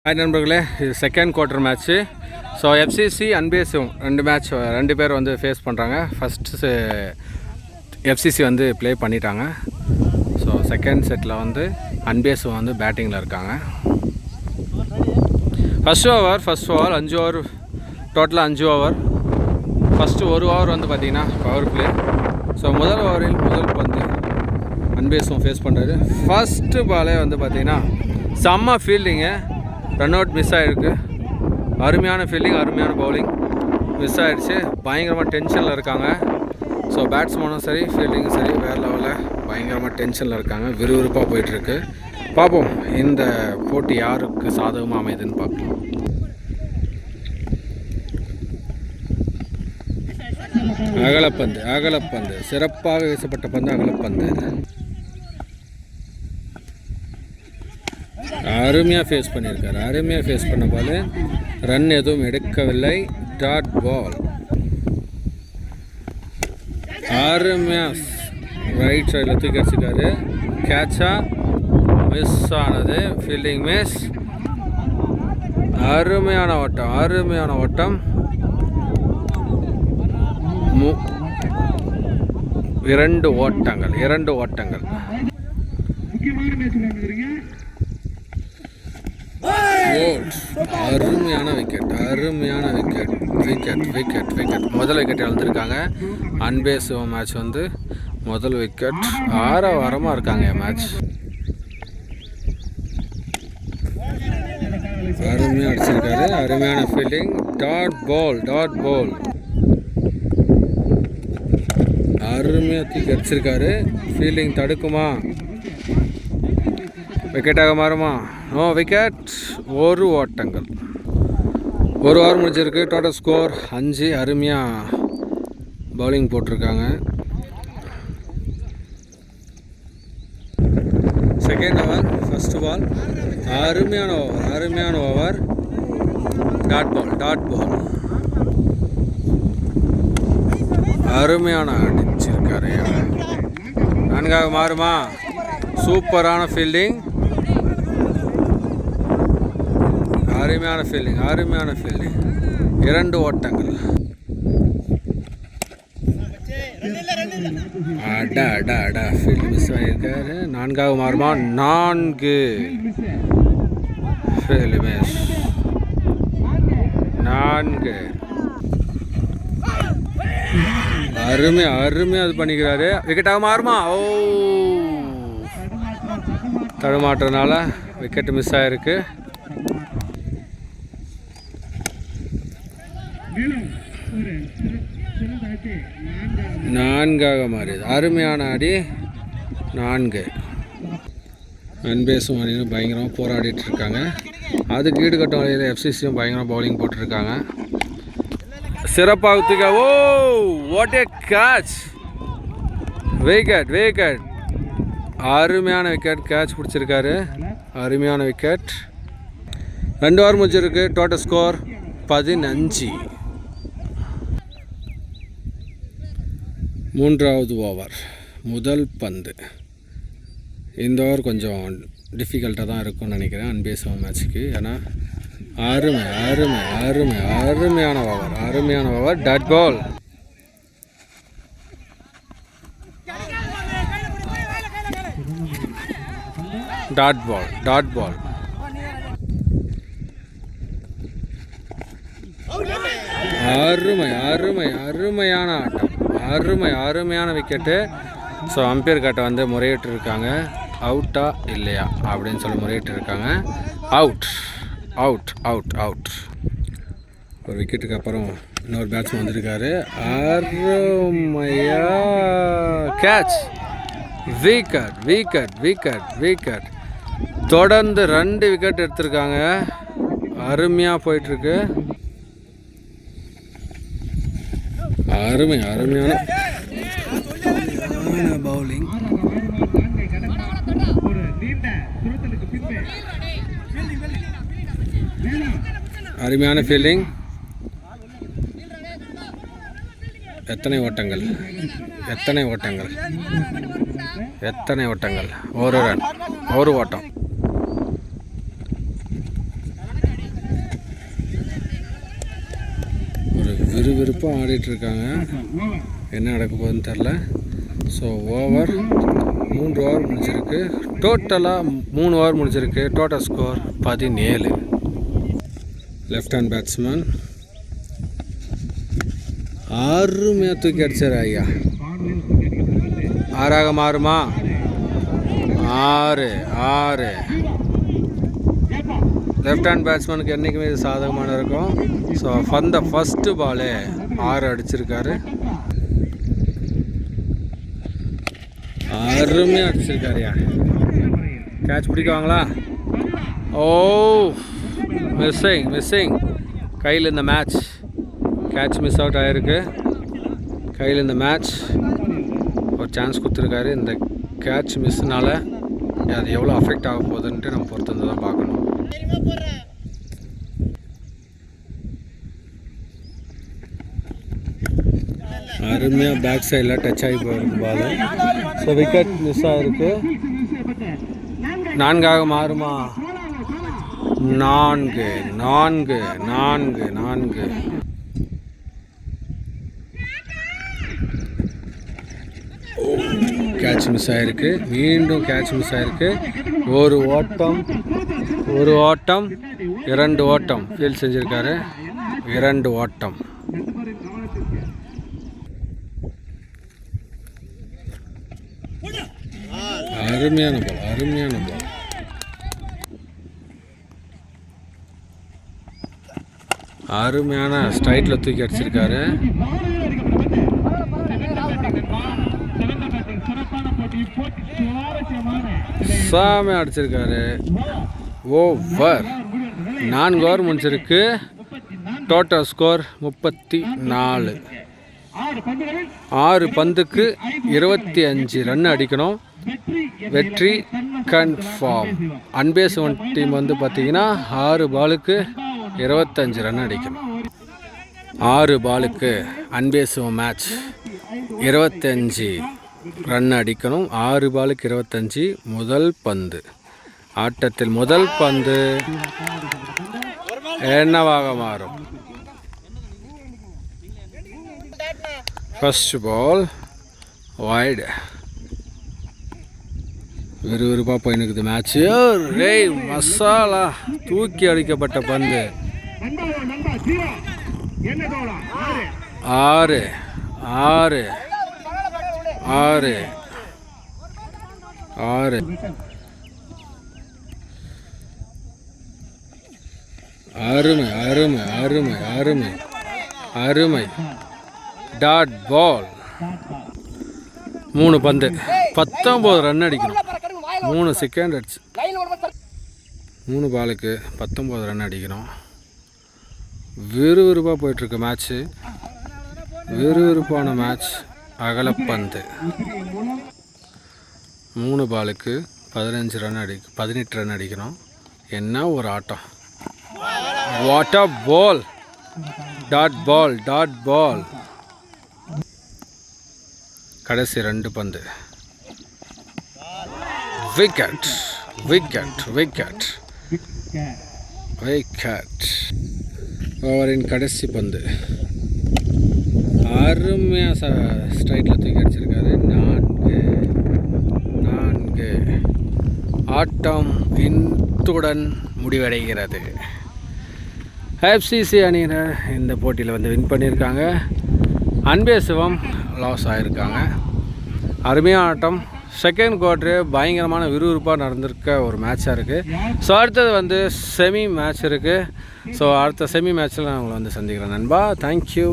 Hi நண்பர்களே, இது second quarter match. So FCC அன்பேஸும் ரெண்டு பேர் வந்து ஃபேஸ் பண்ணுறாங்க. ஃபஸ்ட்டு எஃப்சிசி வந்து ப்ளே பண்ணிட்டாங்க. ஸோ செகண்ட் செட்டில் வந்து அன்பேஸும் வந்து பேட்டிங்கில் இருக்காங்க. ஃபஸ்ட் ஓவர் 5 ஓவர், டோட்டலாக 5 ஓவர். ஃபஸ்ட்டு ஒரு ஓவர் வந்து பார்த்திங்கன்னா பவர் பிளே. ஸோ முதல் ஓவரில் முதல் பந்து அன்பேஸும் ஃபேஸ் பண்ணுறாரு. ஃபஸ்ட்டு பாலே வந்து பார்த்திங்கன்னா செம்ம ஃபீல்டிங்கு, ரன் அவுட் மிஸ் ஆகிருக்கு. அருமையான ஃபீல்டிங், அருமையான பவுலிங் மிஸ் ஆகிடுச்சு. பயங்கரமாக டென்ஷனில் இருக்காங்க. ஸோ பேட்ஸ்மேனும் சரி ஃபீல்டிங்கும் சரி வேறு லெவலில் பயங்கரமாக டென்ஷனில் இருக்காங்க. விறுவிறுப்பாக போயிட்டுருக்கு. பார்ப்போம் இந்த போட்டி யாருக்கு சாதகமாக அமையுதுன்னு பார்ப்போம். அகலப்பந்து சிறப்பாக வீசப்பட்ட பந்து, அகலப்பந்து அருமையாக ஃபேஸ் பண்ணியிருக்காரு. அருமையாக ஃபேஸ் பண்ண பால், ரன் எதுவும் எடுக்கவில்லை. டாட் பால் அருமையாக ரைட் சைடில் தூக்கி அடிச்சிருக்காரு. கேட்சாக மிஸ் ஆனது, ஃபீல்டிங் மிஸ். அருமையான ஓட்டம். இரண்டு ஓட்டங்கள். அருமையான விக்கெட். முதல் விக்கெட் இழந்திருக்காங்க. அன்பேஸ் மேட்ச் வந்து முதல் விக்கெட். ஆரவாரமாக இருக்காங்க மேட்ச். அருமையாக அடிச்சிருக்காரு. அருமையான ஃபீல்டிங். டாட் பால் அருமையாக தூக்கி அடிச்சிருக்காரு. ஃபீல்டிங் தடுக்குமா? விக்கெட்டாக மாறுமா? No wicket. ஒரு ஓட்டங்கள். ஒரு ஓவர் முடிஞ்சிருக்கு. Total score 5. அருமையாக பவுலிங் போட்டிருக்காங்க. Second over, first ball. அருமையான ஓவர். டாட் பால் அருமையான அடிச்சிருக்காரு. 4 மாறுமா? சூப்பரான ஃபீல்டிங். அருமையான ஃபீல்டிங். 2 ஓட்டங்கள். Field miss ஆகியிருக்காரு. 4 மாறுமா? 4 ஃபீல்டு மிஸ். 4 அருமையாக அது பண்ணிக்கிறாரு. விக்கெட்டாக மாறுமா? தடுமாற்றனால விக்கெட் மிஸ் ஆகிருக்கு. 4 மாறியது. அருமையான அடி. 4. அன்பேஸும் அணியும் பயங்கரமாக போராடிட்டு இருக்காங்க. அதுக்கு ஈடுகட்டும் வழியில் எஃப்சிசியும் பயங்கரமாக பவுலிங் போட்டிருக்காங்க. சிறப்பாக தூக்க. What A catch! விக்கெட். அருமையான விக்கெட். கேட்ச் பிடிச்சிருக்காரு. அருமையான விக்கெட். 2 ஓவர் முடிஞ்சிருக்கு. Total score 15. 3வது ஓவர், முதல் பந்து. இந்த ஓவர் கொஞ்சம் டிஃபிகல்ட்டாக தான் இருக்கும்னு நினைக்கிறேன் அன்பேஸ் மேட்ச்சுக்கு. ஏன்னா அருமையான ஓவர். Dot ball. அருமையான ஆட்டம். அருமையான விக்கெட்டு. ஸோ அம்பையர் கிட்ட வந்து முறையிட்டு இருக்காங்க. அவுட்டா இல்லையா அப்படின்னு சொல்லி முறையிட்டு இருக்காங்க. அவுட். ஒரு விக்கெட்டுக்கு அப்புறம் இன்னொரு பேட்ஸ்மேன் வந்திருக்காரு. அருமையா கேட்ச். விக்கெட். தொடர்ந்து 2 விக்கெட் எடுத்திருக்காங்க. அருமையாக போயிட்டுருக்கு. அருமையான பவுலிங். அருமையான ஃபீல்டிங். எத்தனை ஓட்டங்கள், எத்தனை ஓட்டங்கள், எத்தனை ஓட்டங்கள், ஒரு ரன், ஒரு ஓட்டம். விறுவிறுப்பாக ஆடிட்டுருக்காங்க. என்ன நடக்க போகுதுன்னு தெரில. ஸோ ஓவர் 3 ஓவர் முடிஞ்சிருக்கு. டோட்டலாக 3 ஓவர் முடிஞ்சிருக்கு. Total score 17. Left hand batsman அருமையாக தூக்கி அடிச்சார் ஐயா. 6 மாறுமா? 6. லெஃப்ட் ஹேண்ட் பேட்ஸ்மேனுக்கு என்றைக்குமே இது சாதகமான இருக்கும். ஸோ அந்த ஃபஸ்ட்டு பாலே 6 அடிச்சிருக்காரு. அருமையாக அடிச்சிருக்காருயா. கேட்ச் பிடிக்குவாங்களா? ஓ மிஸ்ஸிங் கையில் இந்த மேட்ச். கேட்ச் மிஸ் அவுட் ஆகிருக்கு. கையில் இந்த மேட்ச் ஒரு சான்ஸ் கொடுத்துருக்காரு. இந்த கேட்ச் மிஸ்னால் அது எவ்வளோ அஃபெக்ட் ஆக போகுதுன்ட்டு நம்ம பொறுத்து வந்து தான் பார்க்கணும். அருமையாக பேக் சைடில் டச் ஆகி போயிருக்கு பால். ஸோ விக்கெட் மிஸ் ஆகிருக்கு. 4 மாறுமா? 4. கேட்ச் மிஸ் ஆகிருக்கு. மீண்டும் கேட்ச் மிஸ் ஆகிருக்கு. ஒரு ஓட்டம் 2 ஓட்டம் ஃபீல் செஞ்சுருக்காரு. 2 ஓட்டம். அருமையான பால். அருமையான ஸ்ட்ரைட்டில் தூக்கி அடிச்சிருக்காரு. சாமி அடிச்சிருக்காரு. ஓவர் 4 ஓவர் முடிஞ்சிருக்கு. Total score 34. 6 பந்துக்கு 25 ரன் அடிக்கணும். வெற்றி கன்ஃபார்ம். அன்பேசுவன் டீம் வந்து பார்த்தீங்கன்னா 6 பாலுக்கு 25 ரன் அடிக்கணும். 6 பாலுக்கு அன்பேசுவன் மேட்ச் 25 ரன் அடிக்கணும். 6 பாலுக்கு 25. முதல் பந்து ஆட்டத்தில் முதல் பந்து என்னவாக மாறும்? First ball wide. விறுவிறுப்பாக போயினுக்குது மேட்ச்சு. ரேய் மசாலா தூக்கி அடிக்கப்பட்ட பந்து. 6. அருமை டாட் பால். 3 பந்து 19 ரன் அடிக்கணும். 3 செகண்ட் அடிச்சு 3 பாலுக்கு 19 ரன் அடிக்கணும். விறுவிறுப்பாக போயிட்டுருக்கு மேட்ச்சு. விறுவிறுப்பான மேட்ச். அகலப்பந்து 3 பாலுக்கு 18 ரன் அடிக்கணும். என்ன ஒரு ஆட்டம். What a ball. Dot ball. கடைசி 2 பந்து விக்கெட். ஓவரின் கடைசி பந்து அருமையாக ஸ்ட்ரைட்டில் தூக்கி அடிச்சிருக்காரு. 4. ஆட்டம் இத்துடன் முடிவடைகிறது. FCC அணியினர் இந்த போட்டியில் வந்து வின் பண்ணியிருக்காங்க. அன்பேசுவம் லாஸ் ஆகியிருக்காங்க. அருமையான ஆட்டம். செகண்ட் குவார்ட்ரு பயங்கரமான விறுவிறுப்பாக நடந்திருக்க ஒரு மேட்சாக இருக்குது. ஸோ அடுத்தது வந்து செமி மேட்ச் இருக்குது. ஸோ அடுத்த செமி மேட்ச்சில் நான் உங்களை வந்து சந்திக்கிறேன் நண்பா. தேங்க்யூ.